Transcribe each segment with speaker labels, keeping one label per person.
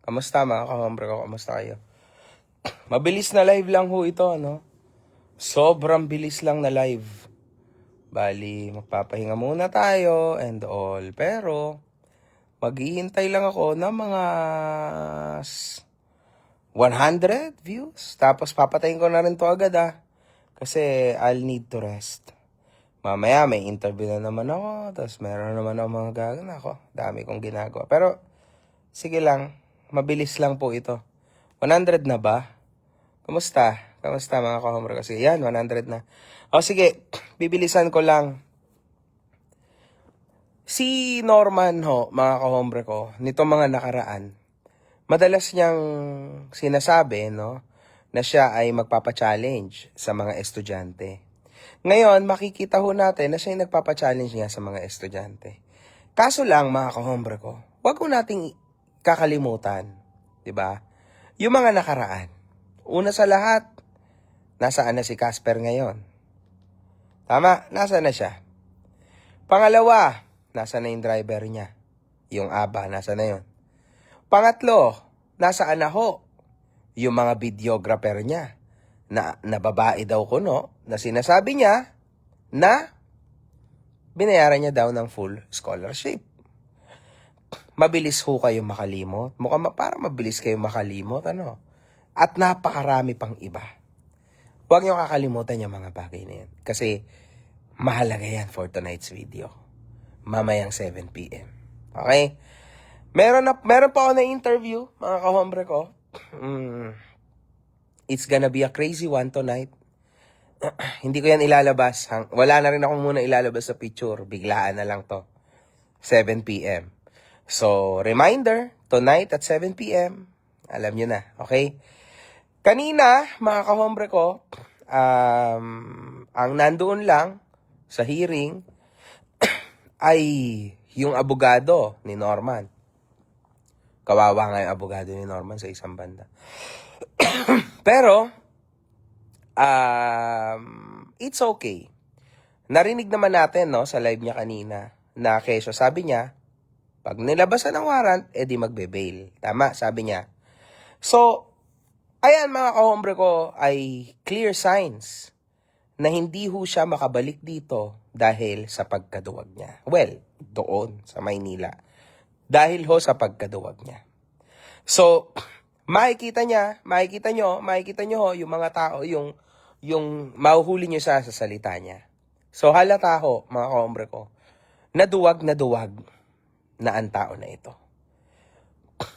Speaker 1: Kamusta mga ka-hombre ko? Kamusta kayo? Mabilis na live lang ho ito, ano? Sobrang bilis lang na live. Bali, magpapahinga muna tayo and all. Pero, maghihintay lang ako ng mga 100 views. Tapos papatayin ko na rin to agad Kasi I'll need to rest. Mamaya may interview na naman ako. Tapos meron naman ako mga gagawin ako. Dami kong ginagawa. Pero, sige lang. Mabilis lang po ito. 100 na ba? Kamusta? Kamusta mga ka-hombre? Kasi yan, 100 na. O sige, bibilisan ko lang. Si Norman ho, mga ka-hombre ko, nito mga nakaraan, madalas niyang sinasabi, no, na siya ay magpapa-challenge sa mga estudyante. Ngayon, makikita ho natin na siya ay nagpapa-challenge niya sa mga estudyante. Kaso lang, mga ka-hombre ko, wag ko nating kakalimutan, 'di ba? Yung mga nakaraan. Una sa lahat, nasaan na si Casper ngayon? Tama, nasaan na siya? Pangalawa, nasaan na yung driver niya? Yung aba, nasaan na yun? Pangatlo, nasaan na ho? Yung mga videographer niya na babae daw kuno, na sinasabi niya na binayaran niya daw ng full scholarship. Mabilis ho kayo makalimot. Parang mabilis kayo makalimot, ano? At napakarami pang iba. Huwag niyo kakalimutan yung mga bagay na yan. Kasi mahalaga yan for tonight's video. Mamayang 7 p.m. Okay? Meron pa ako na interview, mga ka-hombre ko. It's gonna be a crazy one tonight. Hindi ko yan ilalabas. Wala na rin ako muna ilalabas sa picture. Biglaan na lang to. 7 p.m. So, reminder, tonight at 7 p.m. Alam nyo na, okay? Kanina, mga ka-hombre ko, ang nandoon lang sa hearing ay yung abogado ni Norman. Kawawa nga yung abogado ni Norman sa isang banda. Pero, it's okay. Narinig naman natin, no, sa live niya kanina, na kesyo sabi niya, pag nilabasan ng warrant, edi magbe-bail. Tama, sabi niya. So, ayan mga ka-hombre ko, ay clear signs na hindi ho siya makabalik dito dahil sa pagkaduwag niya. Well, doon sa Maynila. Dahil ho sa pagkaduwag niya. So, makikita nyo ho, yung mga tao, yung mahuhuli nyo sa salita niya. So, halata ho, mga ka-hombre ko, na duwag na ang tao na ito.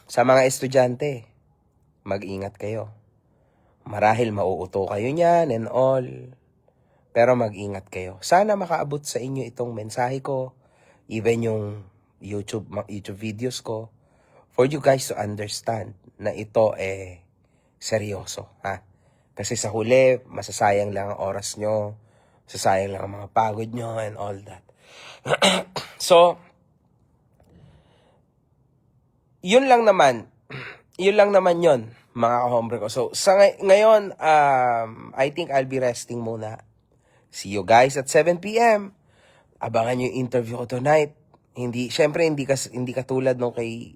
Speaker 1: Sa mga estudyante, mag-ingat kayo. Marahil mauuto kayo niyan and all. Pero mag-ingat kayo. Sana makaabot sa inyo itong mensahe ko, even yung YouTube videos ko, for you guys to understand na ito seryoso. Kasi sa huli, masasayang lang ang oras nyo, masasayang lang ang mga pagod nyo and all that. So, yun lang naman yon mga ka-hombre ko. So, ngayon, I think I'll be resting muna. See you guys at 7 p.m. Abangan yung interview ko tonight. Syempre, hindi katulad nung kay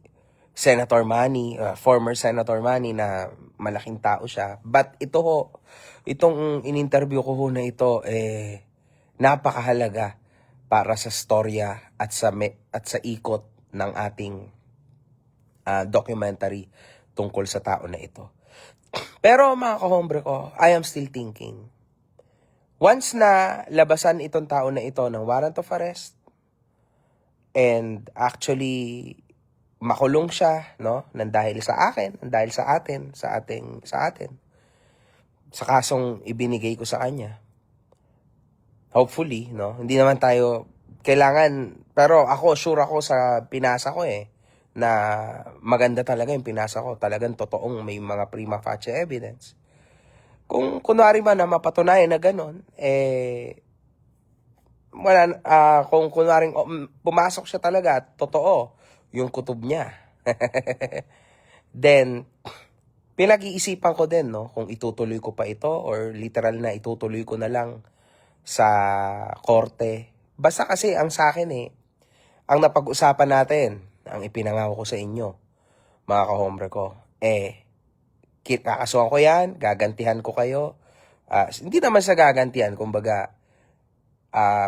Speaker 1: Senator Manny, former Senator Manny na malaking tao siya. But itong in-interview ko na ito, napakahalaga para sa storya at sa ikot ng ating documentary tungkol sa tao na ito. Pero mga ka-hombre ko, I am still thinking. Once na labasan itong tao na ito ng warrant of arrest, and actually makulong siya, no, nang dahil sa akin, nang dahil sa atin, sa kasong ibinigay ko sa kanya. Hopefully, no, hindi naman tayo kailangan, pero sure ako sa pinasa ko na maganda talaga yung pinasa ko. Talagang totoong may mga prima facie evidence. Kung kunwari man na mapatunayan na gano'n, kung kunwaring pumasok siya talaga at totoo yung kutob niya, then, pinag-iisipan ko din, no, kung itutuloy ko pa ito or literal na itutuloy ko na lang sa korte. Basta kasi ang sa akin ang napag-usapan natin, ang ipinangako ko sa inyo, mga kahombre ko. Kakasuhan ko yan, gagantihan ko kayo. Hindi naman sa gagantihan, kumbaga,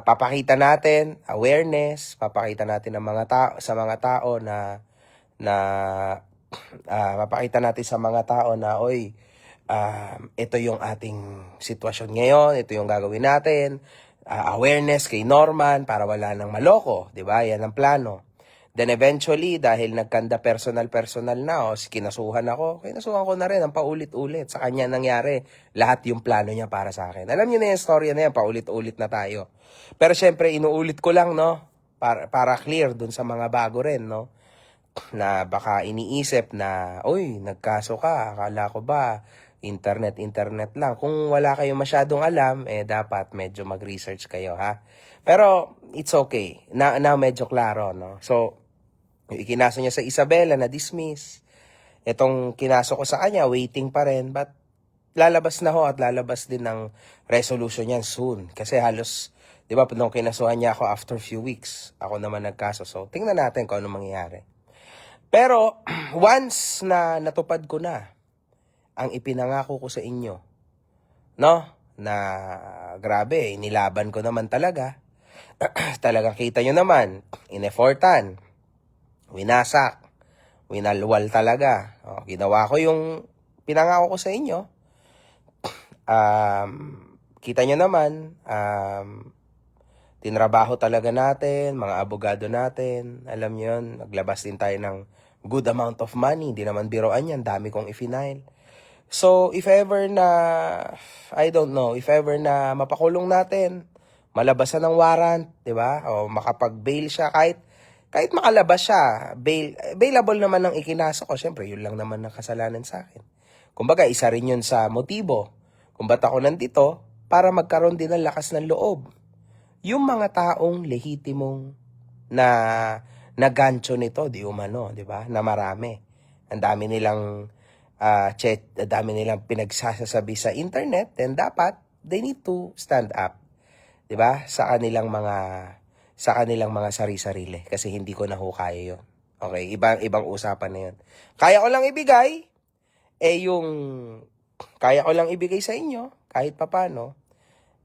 Speaker 1: papakita natin awareness, papakita natin ng mga tao sa mga tao na papakita natin sa mga tao na oy, ito yung ating sitwasyon ngayon, ito yung gagawin natin. Awareness kay Norman para wala nang maloko, 'di ba? Yan ang plano. Then eventually, dahil nagkanda personal na, kinasuhan ko na rin ang paulit-ulit. Sa kanya nangyari, lahat yung plano niya para sa akin. Alam niyo na yung storya na yan, paulit-ulit na tayo. Pero syempre, inuulit ko lang, no? Para clear dun sa mga bago rin, no? Na baka iniisip na, uy, nagkaso ka, akala ko ba, internet lang. Kung wala kayong masyadong alam, dapat medyo mag-research kayo, ha? Pero, it's okay. Na medyo klaro, no? So, ikinaso niya sa Isabela na dismiss. Itong kinaso ko sa kanya, waiting pa rin. But lalabas na ho at lalabas din ng resolution niyan soon. Kasi halos, di ba, nung kinasuhan niya ako after few weeks, ako naman nagkaso. So, tingnan natin kung ano mangyayari. Pero, once na natupad ko na ang ipinangako ko sa inyo, no? Na grabe, nilaban ko naman talaga. Talagang kita nyo naman, in-effortan, winasak, winalwal talaga. Ginawa ko yung pinangako ko sa inyo. Kita nyo naman, tinrabaho talaga natin, mga abogado natin, alam nyo yun, naglabas din tayo ng good amount of money, hindi naman biroan yan, dami kong i-file. So, if ever na, I don't know, if ever na mapakulong natin, malabasan ng warrant, di ba? O makapag-bail siya, kahit makalabas siya, bailable naman ang ikinaso ko. Siyempre, yun lang naman ang kasalanan sa akin. Kumbaga, isa rin yun sa motibo. Kung ba't ako nandito, para magkaroon din ng lakas ng loob. Yung mga taong lehitimong na gancho nito, di umano, di ba? Na marami. Ang dami nilang pinagsasabi sa internet, then dapat, they need to stand up. Di ba? Sa kanilang mga sari-sarili kasi hindi ko na ho kaya 'yon. Okay, ibang usapan na 'yon. Kaya ko lang ibigay yung kaya ko lang ibigay sa inyo kahit papaano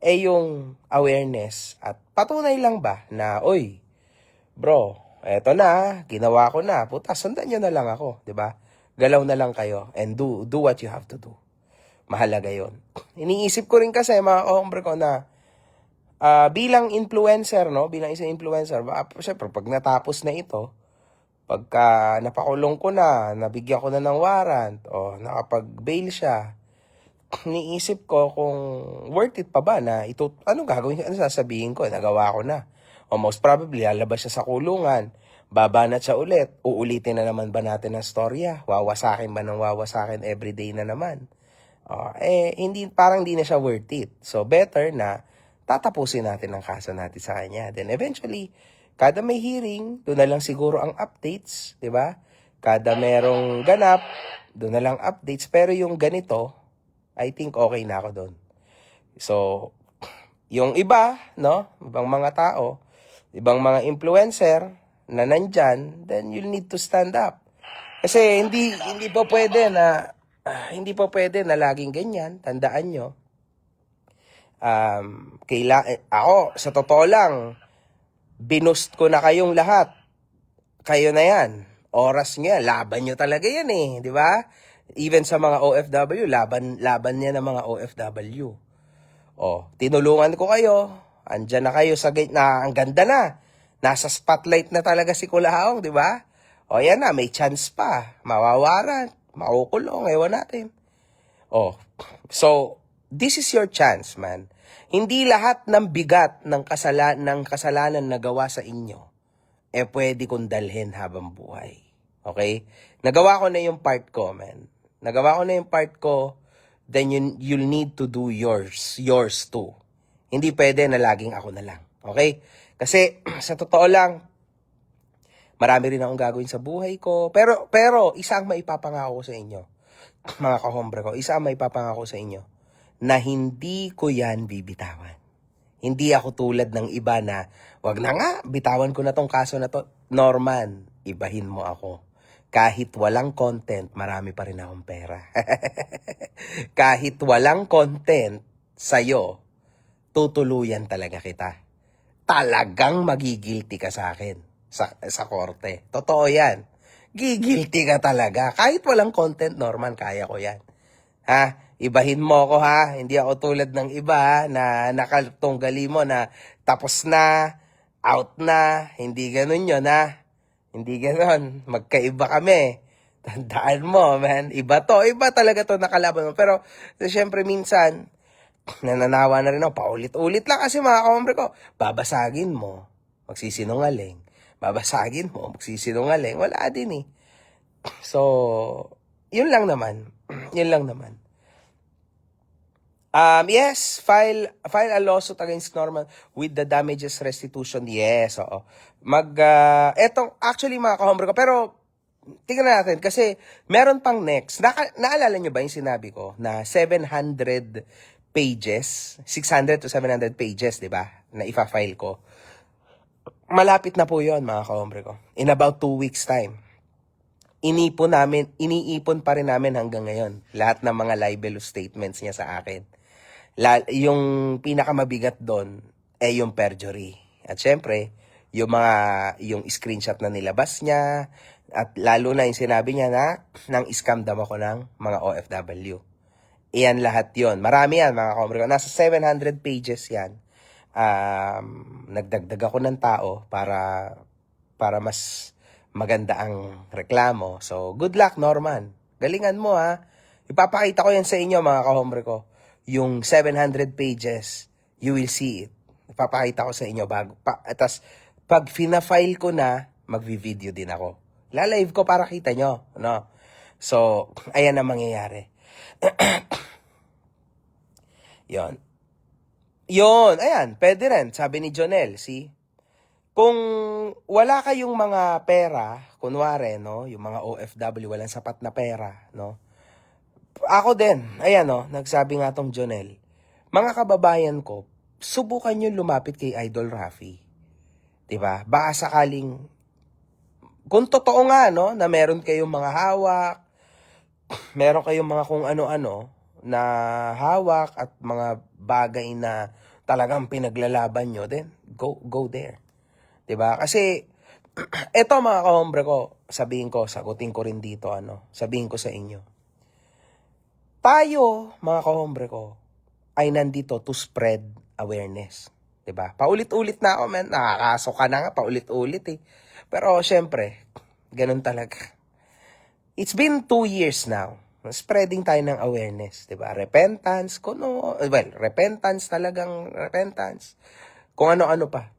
Speaker 1: yung awareness at patunay lang ba na oy, bro, eto na, ginawa ko na. Puta, sundan niyo na lang ako, 'di ba? Galaw na lang kayo and do what you have to do. Mahalaga 'yon. Iniisip ko rin kasi mga hombre ko na bilang influencer, no? Bilang isang influencer, syempre, pag natapos na ito, pagka napakulong ko na, nabigyan ko na ng warrant, o nakapag-bail siya, niisip ko kung worth it pa ba na ito, anong gagawin, ano sasabihin ko, nagawa ko na. O most probably, lalabas siya sa kulungan, babanat siya ulit, uulitin na naman ba natin ang storya? Wawasakin ba ng wawasakin everyday na naman? Parang hindi na siya worth it. So, better na tatapusin natin ang kaso natin sa kanya. Then eventually, kada may hearing, doon na lang siguro ang updates, di ba? Kada merong ganap, doon na lang updates. Pero yung ganito, I think okay na ako doon. So, yung iba, no? Ibang mga tao, ibang mga influencer na nandyan, then you'll need to stand up. Kasi hindi po pwede na laging ganyan. Tandaan nyo. Ako, sa totoo lang, binust ko na kayong lahat. Kayo na yan. Oras nyo, laban nyo talaga yan di ba? Even sa mga OFW, laban niya ng mga OFW. Tinulungan ko kayo. Andyan na kayo sa gate na, ang ganda na. Nasa spotlight na talaga si Kulaong, di ba? Yan na, may chance pa. Mawawaran, makukulong, ewan natin. So, this is your chance, man. Hindi lahat ng bigat ng kasalanan na gawa sa inyo pwede kong dalhin habang buhay. Okay? Nagawa ko na yung part ko, man. Nagawa ko na yung part ko, then you'll need to do yours too. Hindi pwede na laging ako na lang. Okay? Kasi sa totoo lang, marami rin akong gagawin sa buhay ko. Pero isa ang maipapangako sa inyo, mga kahombre ko, isa ang maipapangako sa inyo, na hindi ko yan bibitawan. Hindi ako tulad ng iba na, wag na nga, bitawan ko na tong kaso na to. Norman, ibahin mo ako. Kahit walang content, marami pa rin akong pera. Kahit walang content sa'yo, tutuluyan talaga kita. Talagang magigilty ka sa akin sa korte. Totoo yan. Gigilty ka talaga. Kahit walang content, Norman, kaya ko yan. Ha? Ibahin mo ako ha. Hindi ako tulad ng iba ha, na nakatunggali mo na tapos na, out na. Hindi ganun yun ha. Hindi ganun. Magkaiba kami. Tandaan mo, man. Iba to. Iba talaga to nakalaban mo. Pero, syempre minsan, nananawa na rin ako. Paulit-ulit lang kasi mga kaombre ko. Babasagin mo. Magsisinungaling. Babasagin mo. Magsisinungaling. Wala din eh. So, yun lang naman. Yun lang naman. Yes, file a lawsuit against Norman with the damages restitution. Yes, oo. Etong, actually mga kahombre ko, pero, tingnan natin, kasi, meron pang next. Naalala nyo ba yung sinabi ko, na 700 pages, 600 to 700 pages, di ba, na ifa-file ko. Malapit na po yon mga kahombre ko. In about 2 weeks time. Iniipon pa rin namin hanggang ngayon. Lahat ng mga libelous statements niya sa akin. Yung pinakamabigat doon ay yung perjury. At syempre, yung screenshot na nilabas niya, at lalo na yung sinabi niya na nang scam daw ako ng mga OFW. Iyan lahat yon. Marami yan mga kaombre ko. Nasa 700 pages yan. Nagdagdag ako ng tao para mas maganda ang reklamo. So, good luck, Norman. Galingan mo, ha. Ipapakita ko yan sa inyo, mga kahombre ko. Yung 700 pages, you will see it. Ipapakita ko sa inyo. Tapos, pag fina-file ko na, magvi-video din ako. Live ko para kita nyo. No? So, ayan ang mangyayari. Yon. Ayan. Pwede rin. Sabi ni Jonel, see? Kung wala kayong mga pera, kunwari, no, yung mga OFW, walang sapat na pera, no, ako din, ayan, no, nagsabi nga tong Jonel, mga kababayan ko, subukan nyo lumapit kay Idol Rafi. Diba? Baka sakaling, kung totoo nga, no, na meron kayong mga hawak, meron kayong mga kung ano-ano, na hawak at mga bagay na talagang pinaglalaban nyo, then go there. 'Di ba? Kasi eto mga kahombre ko, sagutin ko rin dito sabihin ko sa inyo. Tayo, mga kahombre ko, ay nandito to spread awareness, 'di ba? Paulit-ulit na ako, man, nakakaso ka na nga paulit-ulit eh. Pero syempre, ganun talaga. It's been 2 years now. Spreading tayo ng awareness, 'di ba? Repentance, repentance. Kung ano-ano pa.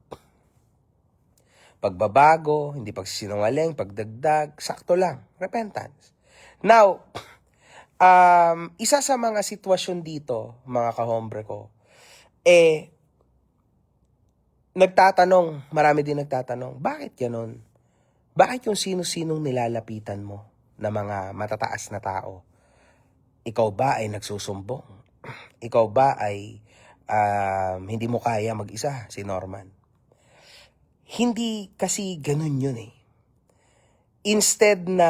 Speaker 1: Pagbabago, hindi pagsisinungaling, pagdagdag, sakto lang, repentance. Now, isa sa mga sitwasyon dito, mga kahombre ko, marami din nagtatanong, bakit ganun? Bakit yung sino-sinong nilalapitan mo na mga matataas na tao? Ikaw ba ay nagsusumbong? Ikaw ba ay hindi mo kaya mag-isa, si Norman? Hindi kasi ganun yun eh. Instead na,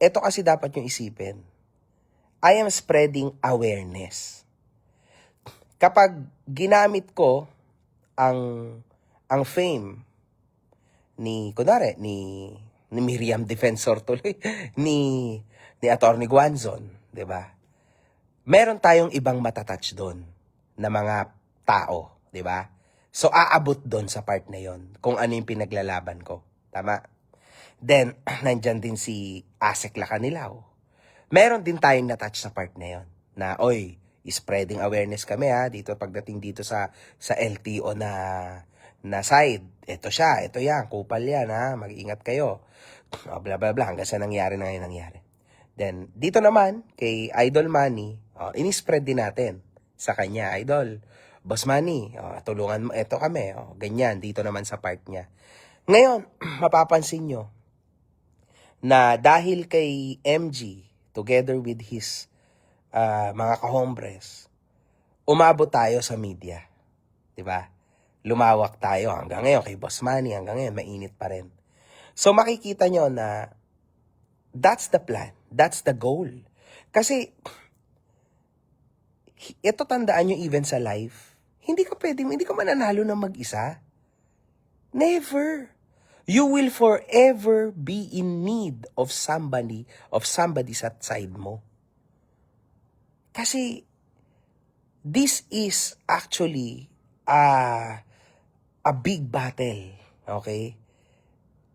Speaker 1: eto kasi dapat yung isipin, I am spreading awareness. Kapag ginamit ko ang fame ni Miriam Defensor tuloy, ni Attorney Guanzon, 'di ba? Meron tayong ibang matatouch doon na mga tao, 'di ba? So, aabot doon sa part na yon kung ano yung pinaglalaban ko. Tama? Then, nandyan din si Asek Lacanilao. Meron din tayong natouch sa part na yon na, spreading awareness kami dito pagdating dito sa LTO na side. Ito siya, ito yan, kupal yan mag-ingat kayo. Blah, blah, blah, hanggang sa nangyari na ngayon nangyari. Then, dito naman, kay Idol Manny, ini-spread din natin sa kanya, Idol. Boss Manny, tulungan mo, eto kami, ganyan, dito naman sa part niya. Ngayon, mapapansin nyo, na dahil kay MG, together with his mga kahombres, umabot tayo sa media. Diba? Lumawak tayo hanggang ngayon, kay Boss Manny, hanggang ngayon, mainit pa rin. So, makikita nyo na That's the plan. That's the goal. Kasi, ito tandaan nyo even sa life, hindi ka mananalo ng mag-isa. Never. You will forever be in need of somebody sa side mo. Kasi, this is actually a big battle. Okay?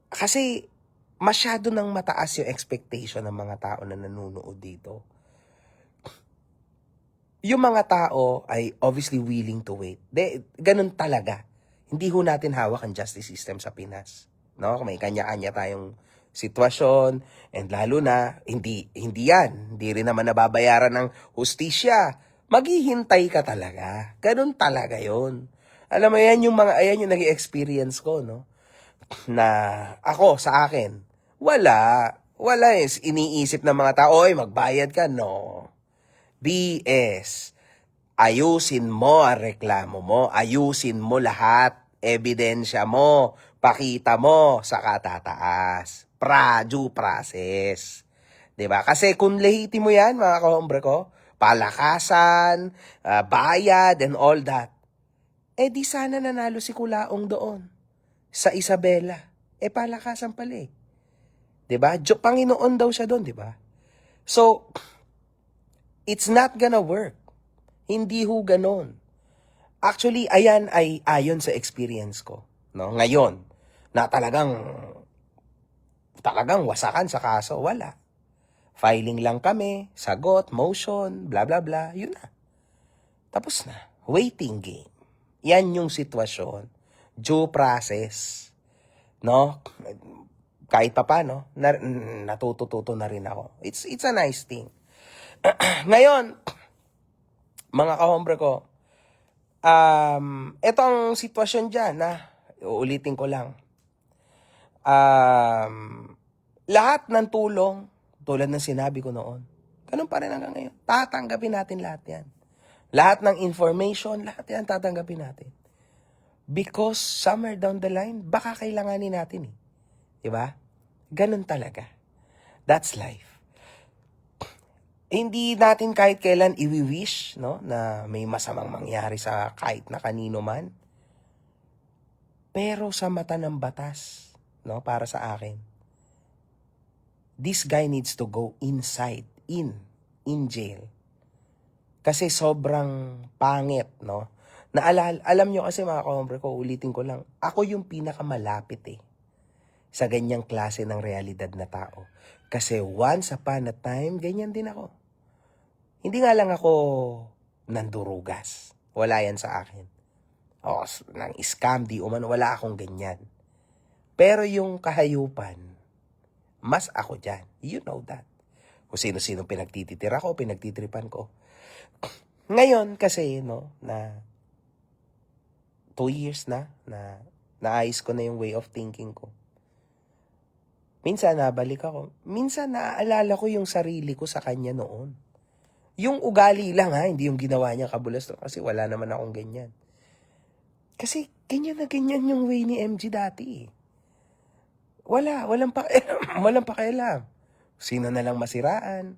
Speaker 1: Kasi, masyado nang mataas yung expectation ng mga tao na nanonood dito. Yung mga tao ay obviously willing to wait. Ganun talaga. Hindi ho natin hawak ang justice system sa Pinas. No? May kanya-kanya tayong sitwasyon, and lalo na, hindi yan. Hindi rin naman nababayaran ng hustisya. Maghihintay ka talaga. Ganun talaga yon. Alam mo, ayan yung nag-experience ko, no? Na ako, sa akin, wala iniisip ng mga tao, oy, magbayad ka, no. BS. Ayusin mo ang reklamo mo. Ayusin mo lahat. Ebidensya mo. Pakita mo sa katataas. Due process. 'Di ba? Kasi kung lehitimo yan, mga kahombre ko, palakasan, bayad, and all that, di sana nanalo si Kulaong doon sa Isabela. Palakasan pala eh. 'Di ba? Panginoon daw siya doon, 'di ba? So, it's not gonna work. Hindi ho ganon. Actually, ayan ay ayon sa experience ko. No? Ngayon, na talagang wasakan sa kaso, wala. Filing lang kami, sagot, motion, bla bla bla, yun na. Tapos na. Waiting game. Yan yung sitwasyon. Due process. No? Kahit pa paano, natututo na rin ako. It's a nice thing. Ngayon, mga kahombre ko, ito ang sitwasyon dyan, uulitin ko lang. Lahat ng tulong, tulad ng sinabi ko noon, ganun pa rin hanggang ngayon. Tatanggapin natin lahat yan. Lahat ng information, lahat yan tatanggapin natin. Because somewhere down the line, baka kailanganin natin eh. Diba? Ganun talaga. That's life. Hindi natin kahit kailan i-wish, no, na may masamang mangyari sa kahit na kanino man. Pero sa mata ng batas, no, para sa akin, this guy needs to go inside, in jail. Kasi sobrang pangit, no? Alam nyo kasi mga kahombre ko, ulitin ko lang, ako yung pinakamalapit sa ganyang klase ng realidad na tao. Kasi once upon a time, ganyan din ako. Hindi nga lang ako nandurugas. Wala yan sa akin. O, nang scam, di umano, wala akong ganyan. Pero yung kahayupan, mas ako dyan. You know that. Kung sino-sino pinagtititira ko, pinagtitripan ko. Ngayon kasi, no, na 2 years na naayos ko na yung way of thinking ko. Minsan nabalik ako. Minsan naaalala ko yung sarili ko sa kanya noon. Yung ugali lang hindi yung ginawa niya kabulas. Kasi wala naman akong ganyan. Kasi ganyan na ganyan yung way ni MG dati. Walang pakialam. Sino na lang masiraan.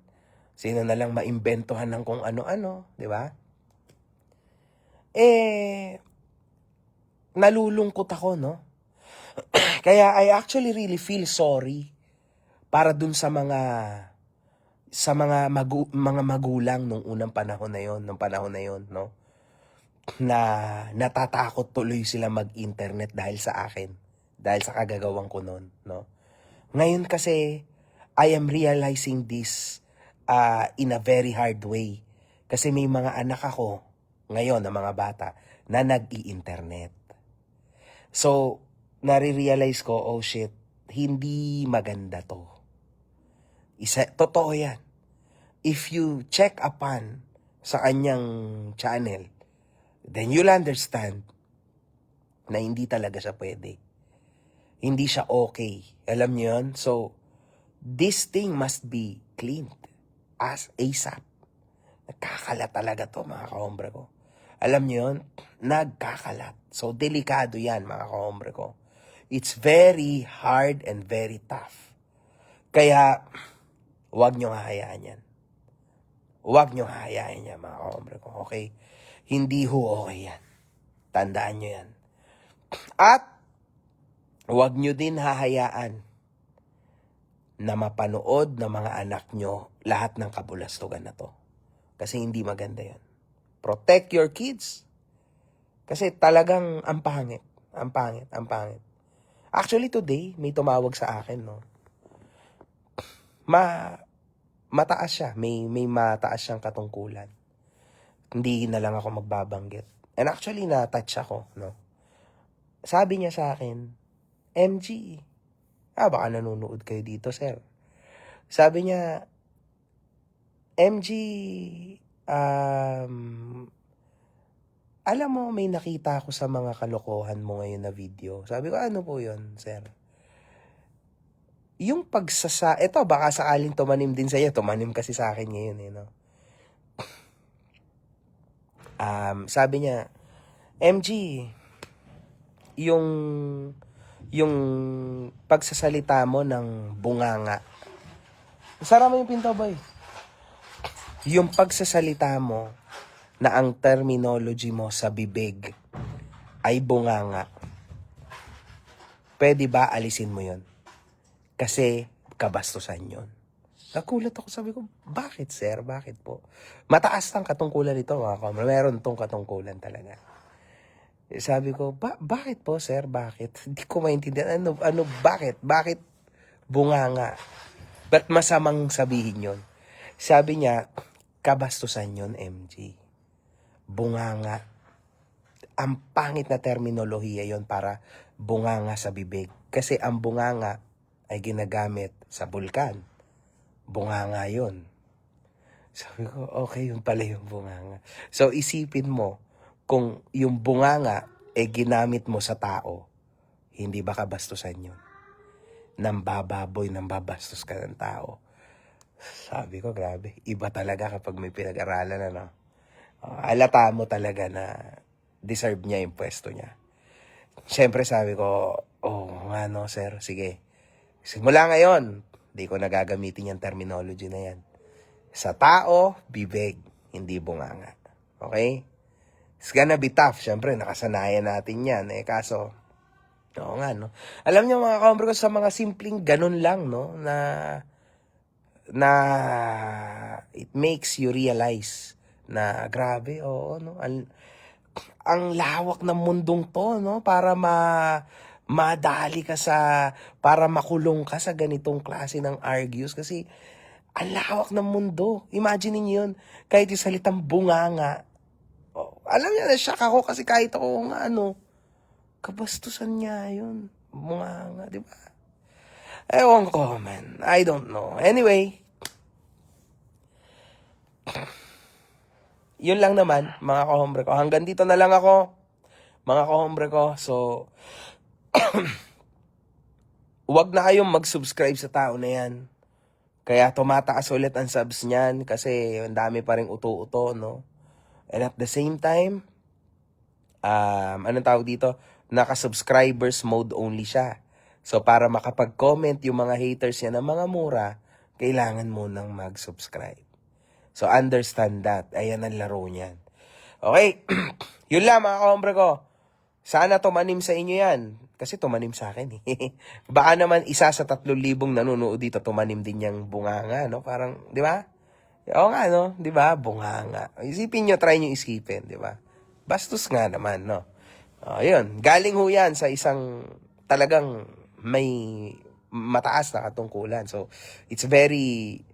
Speaker 1: Sino na lang maimbentohan ng kung ano-ano. Di ba? Nalulungkot ako, no? Kaya I actually really feel sorry para dun sa mga magulang nung unang panahon na yon, no? Na natatakot tuloy sila mag-internet dahil sa akin, dahil sa kagagawang ko noon, no? Ngayon kasi I am realizing this in a very hard way. Kasi may mga anak ako ngayon na mga bata na nag-i-internet. So, nare-realize ko, oh shit, hindi maganda to. Totoo yan. If you check upon sa kanyang channel, then you'll understand na hindi talaga siya pwede. Hindi siya okay. Alam niyo yun? So, this thing must be cleaned as ASAP. Nagkakalat talaga to, mga kahombre ko. Alam niyo yun? Nagkakalat. So, delikado yan, mga kahombre ko. It's very hard and very tough Kaya, huwag nyo hahayaan yan. Huwag nyo hahayaan yan, mga kahombre ko. Okay? Hindi ho okay yan. Tandaan nyo yan. At, huwag nyo din hahayaan na mapanood ng mga anak nyo lahat ng kabulastugan na to. Kasi hindi maganda yan. Protect your kids. Kasi talagang ang pangit. Ang pangit, ang pangit. Actually, today, may tumawag sa akin, no? Mataas siya. May mataas siyang katungkulan. Hindi na lang ako magbabanggit. And actually, na-touch ako, no? Sabi niya sa akin, MG, baka nanonood kayo dito, sir. Sabi niya, MG, alam mo, may nakita ako sa mga kalokohan mo ngayon na video. Sabi ko, ano po yun, sir? Yung ito, baka sakaling tumanim din sa iyo. Tumanim kasi sa akin ngayon, no? Sabi niya, MG, yung pagsasalita mo ng bunganga. Sara mo yung pinto, boy. Yung pagsasalita mo na ang terminology mo sa bibig ay bunganga. Pwede ba alisin mo yun? Kasi kabastusan yun. Nakulat ako, sabi ko, bakit sir? Bakit po? Mataas ang katungkulan nito, mga kamera. Meron tong katungkulan talaga. Sabi ko, bakit po, sir? Bakit? Hindi ko maintindihan. Bakit? Bakit bunganga? Ba't masamang sabihin yun? Sabi niya, kabastusan yun, MG. Bunganga. Ang pangit na terminolohiya yun para bunganga sa bibig. Kasi ang bunganga ay ginagamit sa bulkan. Bunganga yun. Sabi ko, okay, yun pala yung bunganga. So, isipin mo, kung yung bunganga ginamit mo sa tao, hindi ba kabastusan yun? Nambababoy, nambabastos ka ng tao. Sabi ko, grabe. Iba talaga kapag may pinag-aralan, ano? Halata mo talaga na deserve niya yung pwesto niya. Siyempre sabi ko, nga no, sir, sige. Simula ngayon, di ko nagagamitin yung terminology na yan. Sa tao, bibig, hindi bunganga. Okay? It's gonna be tough. Siyempre, nakasanayan natin yan. Kaso, oo nga, no? Alam niyo, mga kaombre ko, sa mga simpleng ganun lang, no? Na it makes you realize na grabe, oo, no? Ang lawak ng mundong to, no? Para madali ka para makulong ka sa ganitong klase ng argues. Kasi, ang lawak ng mundo. Imagine niyo yun. Kahit yung salitang bunganga, alam niya, na-shock ako kasi kahit ako kabastusan niya yun. Bunganga, di ba? Ewan ko, man. I don't know. Anyway, yun lang naman, mga kahombre ko. Hanggang dito na lang ako, mga kahombre ko. So, wag na kayong mag-subscribe sa tao na yan. Kaya tumataas ulit ang subs niyan kasi ang dami pa rin uto-uto, no? And at the same time, anong tawag dito? Naka-subscribers mode only siya. So, para makapag-comment yung mga haters niya ng mga mura, kailangan mo nang mag-subscribe. So, understand that. Ayan ang laro niyan. Okay? Yun lang, mga kahombre ko. Sana tumanim sa inyo yan. Kasi tumanim sa akin, eh. Baka naman isa sa 3,000 nanonood dito, tumanim din yung bunganga, no? Parang, di ba? Oo nga, no? Di ba? Bunganga. Isipin nyo, try nyo isipin, di ba? Bastos nga naman, no? Yun. Galing ho yan sa isang talagang may mataas na katungkulan. So, it's a very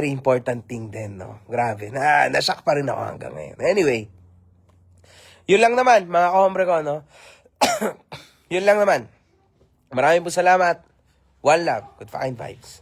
Speaker 1: important thing din, no? Grabe. Na-shock pa rin ako hanggang ngayon. Anyway, yun lang naman, mga kahombre ko, no? Yun lang naman. Maraming po salamat. One love. Good fucking vibes.